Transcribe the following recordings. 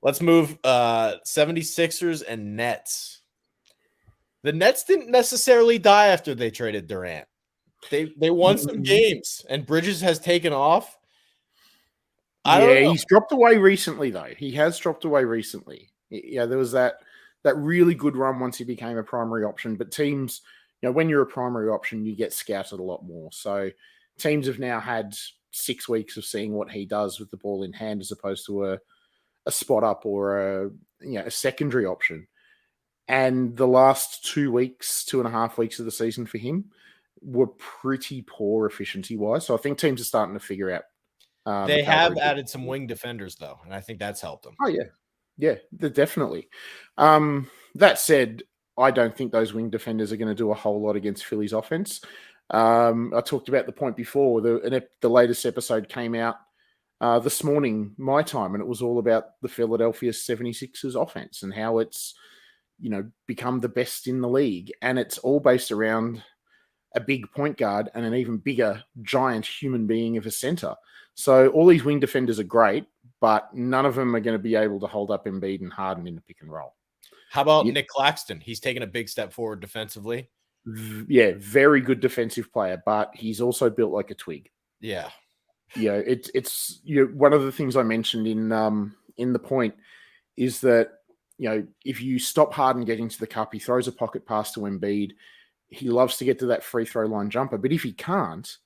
Let's move 76ers and Nets. The Nets didn't necessarily die after they traded Durant. They won some games, and Bridges has taken off. I don't know. He's dropped away recently, though. He has dropped away recently. Yeah, there was that really good run once he became a primary option. But teams, when you're a primary option, you get scouted a lot more. So teams have now had 6 weeks of seeing what he does with the ball in hand, as opposed to a spot up or a secondary option. And the last 2.5 weeks of the season for him were pretty poor efficiency-wise. So I think teams are starting to figure out. They have added some wing defenders, though, and I think that's helped them. Oh, yeah. Yeah, definitely. That said, I don't think those wing defenders are going to do a whole lot against Philly's offense. I talked about the point before. The latest episode came out this morning, my time, and it was all about the Philadelphia 76ers offense and how it's, become the best in the league. And it's all based around a big point guard and an even bigger giant human being of a center. So all these wing defenders are great, but none of them are going to be able to hold up Embiid and Harden in the pick and roll. How about Nick Claxton? He's taken a big step forward defensively. Yeah, very good defensive player, but he's also built like a twig. Yeah. It's one of the things I mentioned in the point is that, if you stop Harden getting to the cup, he throws a pocket pass to Embiid. He loves to get to that free throw line jumper, but if he can't,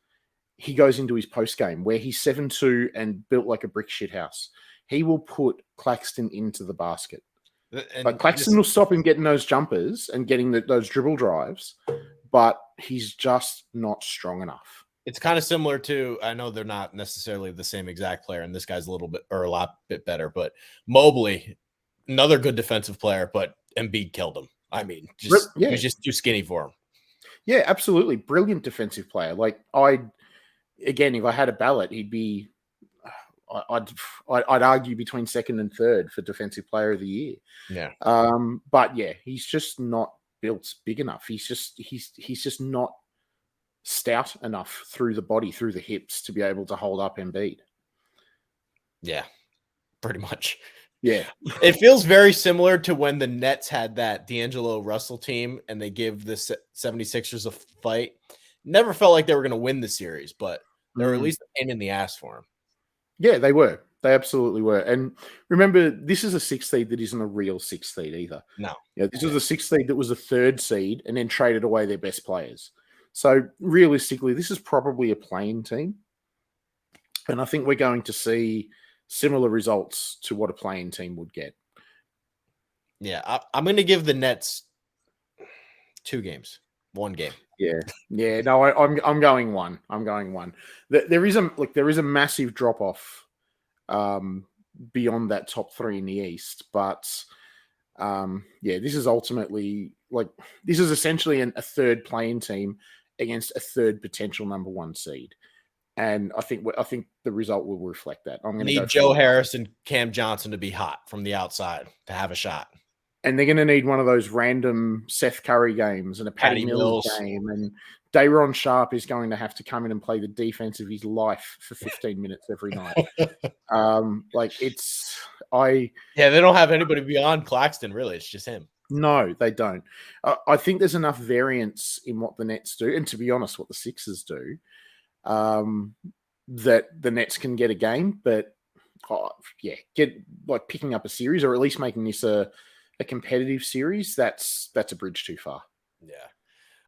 he goes into his post game where he's 7'2" and built like a brick shit house. He will put Claxton into the basket. But Claxton will stop him getting those jumpers and getting those dribble drives, but he's just not strong enough. It's kind of similar to, I know they're not necessarily the same exact player, and this guy's a lot bit better, but Mobley, another good defensive player, but Embiid killed him. I mean, he was just too skinny for him. Yeah, absolutely. Brilliant defensive player. Like, if I had a ballot, he'd be, I'd argue between second and third for defensive player of the year. Yeah. But yeah, he's just not built big enough. He's just not stout enough through the body, through the hips to be able to hold up Embiid. Yeah, pretty much. Yeah. It feels very similar to when the Nets had that D'Angelo Russell team and they give the 76ers a fight. Never felt like they were going to win the series, but they were at least a pain in the ass for him. Yeah, they were. They absolutely were. And remember, this is a 6th seed that isn't a real 6th seed either. No. Yeah, this was a 6th seed that was a 3rd seed and then traded away their best players. So realistically, this is probably a play-in team. And I think we're going to see similar results to what a play-in team would get. Yeah, I'm going to give the Nets 2 games, 1 game. Yeah. No, I'm going 1. I'm going 1. There is a massive drop off beyond that top 3 in the East, but this is ultimately this is essentially a 3rd play-in team against a 3rd potential number 1 seed. And I think the result will reflect that. I'm going to need Joe Harris and Cam Johnson to be hot from the outside to have a shot. And they're going to need one of those random Seth Curry games and a Patty Mills game. And Day'Ron Sharp is going to have to come in and play the defense of his life for 15 minutes every night. They don't have anybody beyond Claxton, really. It's just him. No, they don't. I think there's enough variance in what the Nets do, and to be honest, what the Sixers do, that the Nets can get a game, but picking up a series or at least making this a competitive series, that's a bridge too far. Yeah.